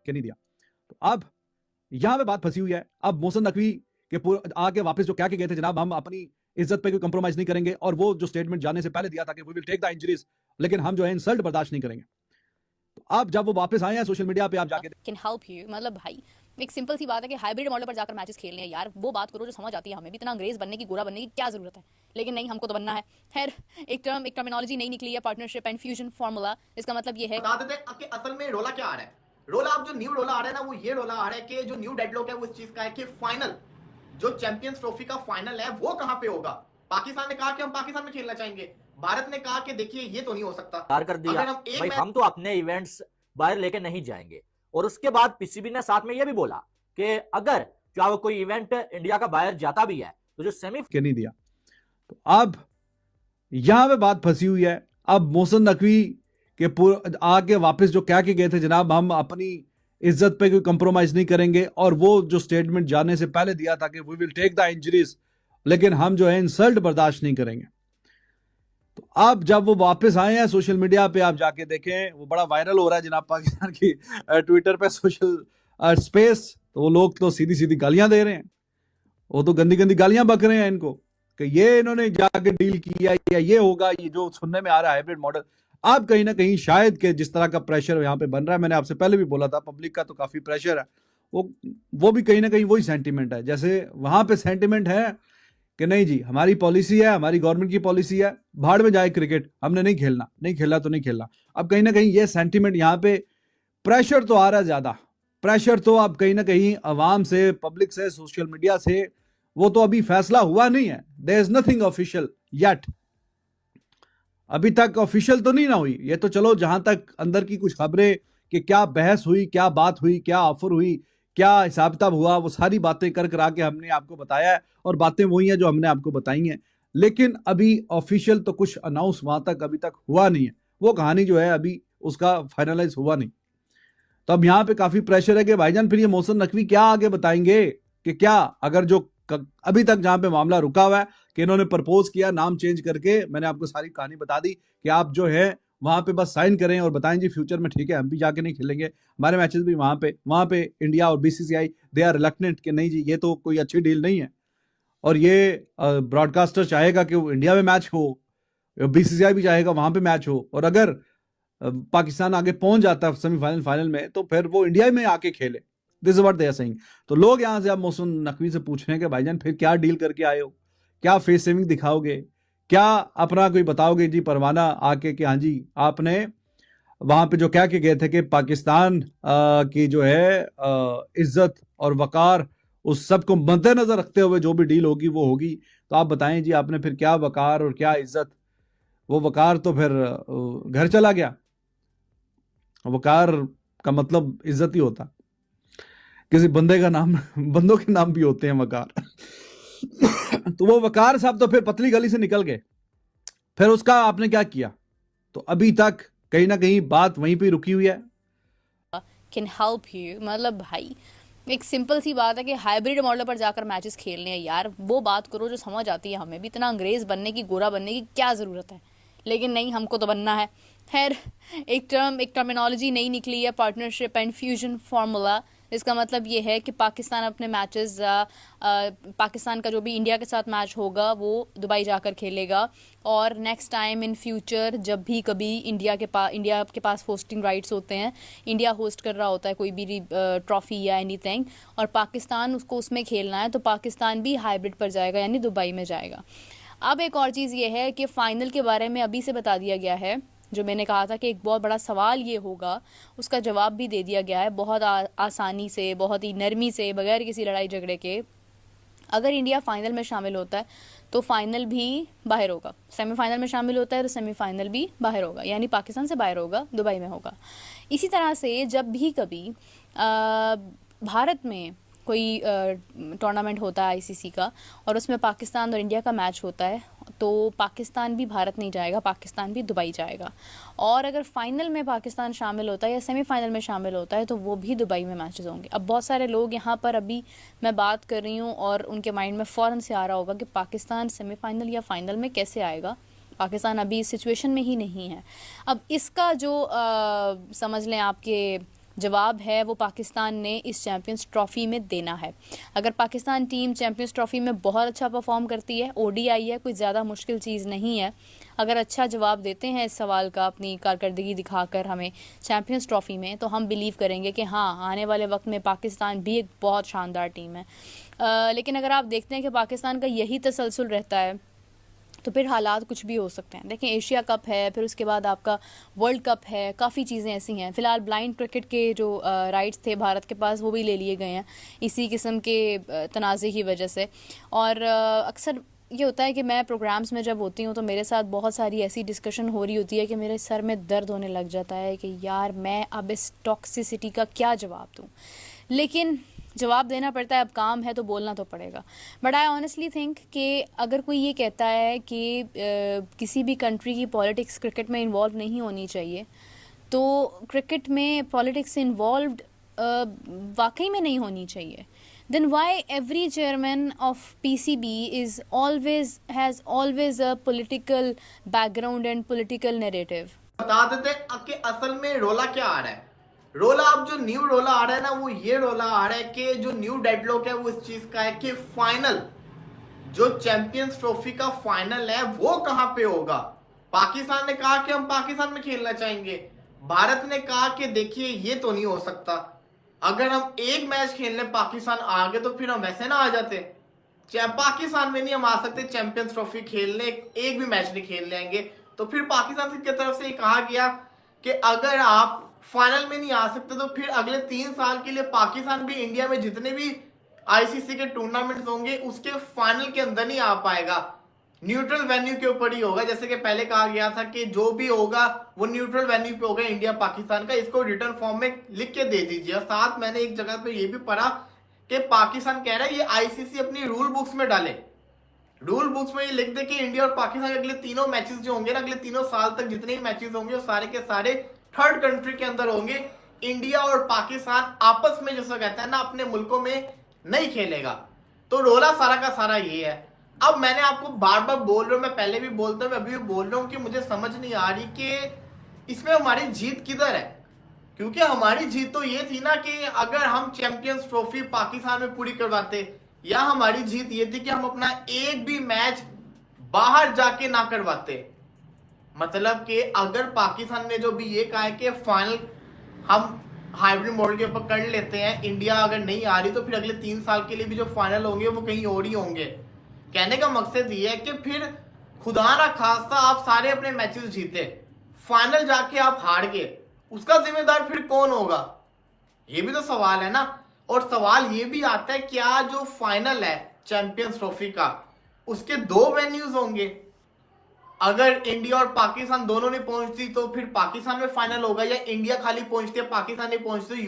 के नहीं दिया। तो अब यहाँ पे बात फंसी हुई है। अब मोहसिन नकवी के आके वापस जो क्या के गए थे जनाब, हम अपनी इज्जत पे कोई कंप्रोमाइज नहीं करेंगे, और वो जो स्टेटमेंट जाने से पहले दिया था कि we will take the injuries, लेकिन हम जो है इंसल्ट बर्दाश्त नहीं करेंगे। तो अब जब वो वापस आए हैं सोशल मीडिया पे, आप जाके कैन हेल्प यू, मतलब भाई एक सिंपल सी बात है कि हाइब्रिड मॉडल पर जाकर मैचेस खेलने हैं यार, वो बात करो जो समझ आती है हमें भी। इतना अंग्रेज बनने की, गोरा बनने की क्या जरूरत है, लेकिन नहीं, हमको तो बनना है। खैर, एक टर्मिनोलॉजी नई निकली है, पार्टनरशिप एंड फ्यूजन फार्मूला। इसका मतलब ये है, बता देते हैं आपके असल में रोला क्या आ रहा है। रोला, अब जो न्यू रोला आ रहा है ना, वो ये रोला आ रहा है कि जो न्यू डेडलॉक है वो इस चीज का है कि फाइनल, जो चैंपियंस ट्रॉफी का फाइनल है वो कहां पे होगा। पाकिस्तान ने कहा कि हम पाकिस्तान में खेलना चाहेंगे, भारत ने कहा कि देखिए ये तो नहीं हो सकता। कर दिया अगर हम तो अपने इवेंट्स बाहर लेके नहीं जाएंगे। और उसके बाद पीसीबी ने साथ में यह भी बोला कि अगर जो कोई इवेंट इंडिया का बाहर जाता भी है तो जो सेमी के नहीं दिया। तो अब यहां पे बात फंसी हुई है। अब मोहसिन नकवी के आके वापस जो क्या के गए थे जनाब, हम अपनी इज्जत पे कोई कंप्रोमाइज नहीं करेंगे, और वो जो स्टेटमेंट जाने से पहले दिया था कि we will take the injuries, लेकिन हम जो है इंसल्ट बर्दाश्त नहीं करेंगे। तो अब जब वो वापस आए हैं सोशल मीडिया पे, आप जाके देखें, वो बड़ा वायरल हो रहा है जनाब पाकिस्तान की ट्विटर पे, सोशल स्पेस। तो वो लोग तो सीधी सीधी गालियां दे रहे हैं, वो तो गंदी गंदी गालियां बक रहे हैं इनको कि ये इन्होंने जाके डील किया या ये होगा, ये जो सुनने में आ रहा है हाइब्रिड मॉडल। अब कहीं ना कहीं शायद के जिस तरह का प्रेशर यहाँ पे बन रहा है, मैंने आपसे पहले भी बोला था, पब्लिक का तो काफी प्रेशर है, वो भी कहीं ना कहीं वही सेंटिमेंट है। जैसे वहां पे सेंटिमेंट है कि नहीं जी, हमारी पॉलिसी है, हमारी गवर्नमेंट की पॉलिसी है, भाड़ में जाए क्रिकेट, हमने नहीं खेलना, नहीं खेला तो नहीं खेलना। अब कहीं ना कहीं ये सेंटिमेंट यहाँ पे, प्रेशर तो आ रहा है ज्यादा, प्रेशर तो अब कहीं ना कहीं अवाम से, पब्लिक से, सोशल मीडिया से। वो तो अभी फैसला हुआ नहीं है, there is nothing official yet, अभी तक ऑफिशियल तो नहीं ना हुई। ये तो चलो जहां तक अंदर की कुछ खबरें कि क्या बहस हुई, क्या बात हुई, क्या ऑफर हुई, क्या हिसाब किताब हुआ, वो सारी बातें कर करा के हमने आपको बताया है, और बातें वही हैं जो हमने आपको बताई हैं। लेकिन अभी ऑफिशियल तो कुछ अनाउंस वहां तक अभी तक हुआ नहीं है, वो कहानी जो है अभी उसका फाइनलाइज हुआ नहीं। तो अब यहाँ पे काफी प्रेशर है कि भाईजान फिर ये मोहसिन नकवी क्या आगे बताएंगे कि क्या, अगर जो अभी तक जहां पे मामला रुका हुआ है कि इन्होंने प्रपोज किया नाम चेंज करके, मैंने आपको सारी कहानी बता दी कि आप जो है वहां पे बस साइन करें और बताएं जी फ्यूचर में ठीक है हम भी जाके नहीं खेलेंगे, हमारे मैचेस भी वहां पे इंडिया और बीसीसीआई दे आर रिलक्टेंट कि नहीं जी ये तो कोई अच्छी डील नहीं है, और ये ब्रॉडकास्टर चाहेगा कि वो इंडिया में मैच हो, बीसीसीआई भी चाहेगा वहां पे मैच हो, और अगर पाकिस्तान आगे पहुंच जाता है सेमीफाइनल फाइनल में तो फिर वो इंडिया में आके खेले। This is what they are saying. तो लोग यहां से अब मोहसिन नकवी से पूछ रहे हैं कि भाईजान फिर क्या डील करके आए हो, क्या फेस सेविंग दिखाओगे, क्या अपना कोई बताओगे जी परवाना आके कि हाँ जी आपने वहां पे जो क्या के गए थे कि पाकिस्तान की जो है इज्जत और वकार, उस सब को मद्देनजर रखते हुए जो भी डील होगी वो होगी। तो आप बताएं जी आपने फिर क्या वकार और क्या इज्जत, वो वकार तो फिर घर चला गया। वकार का मतलब इज्जत ही होता, किसी बंदे का नाम बंदों के नाम भी होते हैं वकार। तो वो वकार साहब तो फिर पतली गली से निकल गए, फिर उसका आपने क्या किया। तो अभी तक कहीं ना कहीं बात वहीं पे रुकी हुई है। कैन हेल्प यू, मतलब भाई एक सिंपल सी बात है कि हाइब्रिड मॉडल पर जाकर मैचेस खेलने हैं यार, वो बात करो जो समझ आती है हमें भी। इतना अंग्रेज बनने की, गोरा बनने की क्या जरूरत है, लेकिन नहीं, हमको तो बनना है। खैर, एक टर्मिनोलॉजी नई निकली है, पार्टनरशिप एंड फ्यूजन फार्मूला। इसका मतलब ये है कि पाकिस्तान अपने मैचेस, पाकिस्तान का जो भी इंडिया के साथ मैच होगा वो दुबई जाकर खेलेगा, और नेक्स्ट टाइम इन फ्यूचर जब भी कभी इंडिया के पास होस्टिंग राइट्स होते हैं, इंडिया होस्ट कर रहा होता है कोई भी ट्रॉफी या एनीथिंग, और पाकिस्तान उसको उसमें खेलना है, तो पाकिस्तान भी हाइब्रिड पर जाएगा, यानी दुबई में जाएगा। अब एक और चीज़ ये है कि फ़ाइनल के बारे में अभी से बता दिया गया है। जो मैंने कहा था कि एक बहुत बड़ा सवाल ये होगा, उसका जवाब भी दे दिया गया है बहुत आसानी से, बहुत ही नरमी से, बगैर किसी लड़ाई झगड़े के। अगर इंडिया फाइनल में शामिल होता है तो फाइनल भी बाहर होगा, सेमीफाइनल में शामिल होता है तो सेमीफाइनल भी बाहर होगा, यानी पाकिस्तान से बाहर होगा, दुबई में होगा। इसी तरह से जब भी कभी भारत में कोई टूर्नामेंट होता है आईसीसी का, और उसमें पाकिस्तान और इंडिया का मैच होता है, तो पाकिस्तान भी भारत नहीं जाएगा, पाकिस्तान भी दुबई जाएगा। और अगर फाइनल में पाकिस्तान शामिल होता है या सेमीफाइनल में शामिल होता है तो वो भी दुबई में मैचेस होंगे। अब बहुत सारे लोग यहाँ पर, अभी मैं बात कर रही हूँ और उनके माइंड में फ़ौरन से आ रहा होगा कि पाकिस्तान सेमीफाइनल या फाइनल में कैसे आएगा, पाकिस्तान अभी इस सिचुएशन में ही नहीं है। अब इसका जो समझ लें आपके जवाब है वो पाकिस्तान ने इस चैम्पियंस ट्रॉफी में देना है। अगर पाकिस्तान टीम चैम्पियंस ट्रॉफी में बहुत अच्छा परफॉर्म करती है, ओडीआई है, कोई ज़्यादा मुश्किल चीज़ नहीं है, अगर अच्छा जवाब देते हैं इस सवाल का अपनी कारकर्दगी दिखाकर हमें चैम्पियंस ट्रॉफी में, तो हम बिलीव करेंगे कि हाँ, आने वाले वक्त में पाकिस्तान भी एक बहुत शानदार टीम है। लेकिन अगर आप देखते हैं कि पाकिस्तान का यही तसलसल रहता है तो फिर हालात कुछ भी हो सकते हैं। देखें, एशिया कप है, फिर उसके बाद आपका वर्ल्ड कप है, काफ़ी चीज़ें ऐसी हैं। फ़िलहाल ब्लाइंड क्रिकेट के जो राइट्स थे भारत के पास, वो भी ले लिए गए हैं इसी किस्म के तनाज़े की वजह से। और अक्सर ये होता है कि मैं प्रोग्राम्स में जब होती हूँ तो मेरे साथ बहुत सारी ऐसी डिस्कशन हो रही होती है कि मेरे सर में दर्द होने लग जाता है कि यार मैं अब इस टॉक्सिसिटी का क्या जवाब दूँ। लेकिन जवाब देना पड़ता है, अब काम है तो बोलना तो पड़ेगा। बट आई ऑनेस्टली थिंक कि अगर कोई ये कहता है कि किसी भी कंट्री की पॉलिटिक्स क्रिकेट में इन्वॉल्व नहीं होनी चाहिए, तो क्रिकेट में पॉलिटिक्स इन्वॉल्व्ड वाकई में नहीं होनी चाहिए। then why every chairman of PCB has always a political background and political narrative? बता देते हैं कि असल में रोला क्या आ रहा है। रोला अब जो न्यू रोला आ रहा है ना, वो ये रोला आ रहा है कि जो न्यू डेडलॉक है वो इस चीज का है कि फाइनल जो चैंपियंस ट्रॉफी का फाइनल है वो कहां पे होगा। पाकिस्तान ने कहा कि हम पाकिस्तान में खेलना चाहेंगे, भारत ने कहा कि देखिए ये तो नहीं हो सकता, अगर हम एक मैच खेलने पाकिस्तान आ गए तो फिर हम वैसे ना आ जाते, पाकिस्तान में नहीं हम आ सकते चैंपियंस ट्रॉफी खेलने, एक भी मैच नहीं खेलने आएंगे। तो फिर पाकिस्तान की तरफ से कहा गया कि अगर आप फाइनल में नहीं आ सकते तो फिर अगले 3 साल के लिए पाकिस्तान भी इंडिया में जितने भी आईसीसी के टूर्नामेंट्स होंगे उसके फाइनल के अंदर नहीं आ पाएगा, न्यूट्रल वेन्यू के ऊपर ही होगा। जैसे कि पहले कहा गया था कि जो भी होगा वो न्यूट्रल वेन्यू पे होगा इंडिया पाकिस्तान का, इसको रिटर्न फॉर्म में लिख के दे दीजिए। और साथ मैंने एक जगह पे ये भी पढ़ा कि पाकिस्तान कह रहा है ये आईसीसी अपनी रूल बुक्स में डाले, रूल बुक्स में ये लिख दे कि इंडिया और पाकिस्तान के अगले तीनों मैचेस जो होंगे ना, अगले 3 साल तक जितने भी मैचेस होंगे वो सारे के सारे थर्ड कंट्री के अंदर होंगे। इंडिया और पाकिस्तान आपस में जैसा कहता है ना अपने मुल्कों में नहीं खेलेगा। तो रोला सारा का सारा ये है। अब मैंने आपको बार बार बोल रहा हूं, मैं पहले भी बोलता हूं, मैं अभी भी बोल रहा हूं कि मुझे समझ नहीं आ रही कि इसमें हमारी जीत किधर है। क्योंकि हमारी जीत तो ये थी ना कि अगर हम चैंपियंस ट्रॉफी पाकिस्तान में पूरी करवाते, या हमारी जीत ये थी कि हम अपना एक भी मैच बाहर जाके ना करवाते। मतलब कि अगर पाकिस्तान ने जो भी ये कहा है कि फाइनल हम हाइब्रिड मॉडल के ऊपर कर लेते हैं, इंडिया अगर नहीं आ रही तो फिर अगले 3 साल के लिए भी जो फाइनल होंगे वो कहीं और ही होंगे। कहने का मकसद ये है कि फिर खुदा ना खास्ता आप सारे अपने मैचेस जीते, फाइनल जाके आप हार गए, उसका जिम्मेदार फिर कौन होगा? ये भी तो सवाल है ना। और सवाल ये भी आता है क्या जो फाइनल है चैंपियंस ट्रॉफी का उसके 2 वेन्यूज होंगे? अगर इंडिया और पाकिस्तान दोनों नहीं पहुंचती तो फिर पाकिस्तान में फाइनल होगा, या इंडिया खाली पहुंचती है पाकिस्तान नहीं पहुंचती?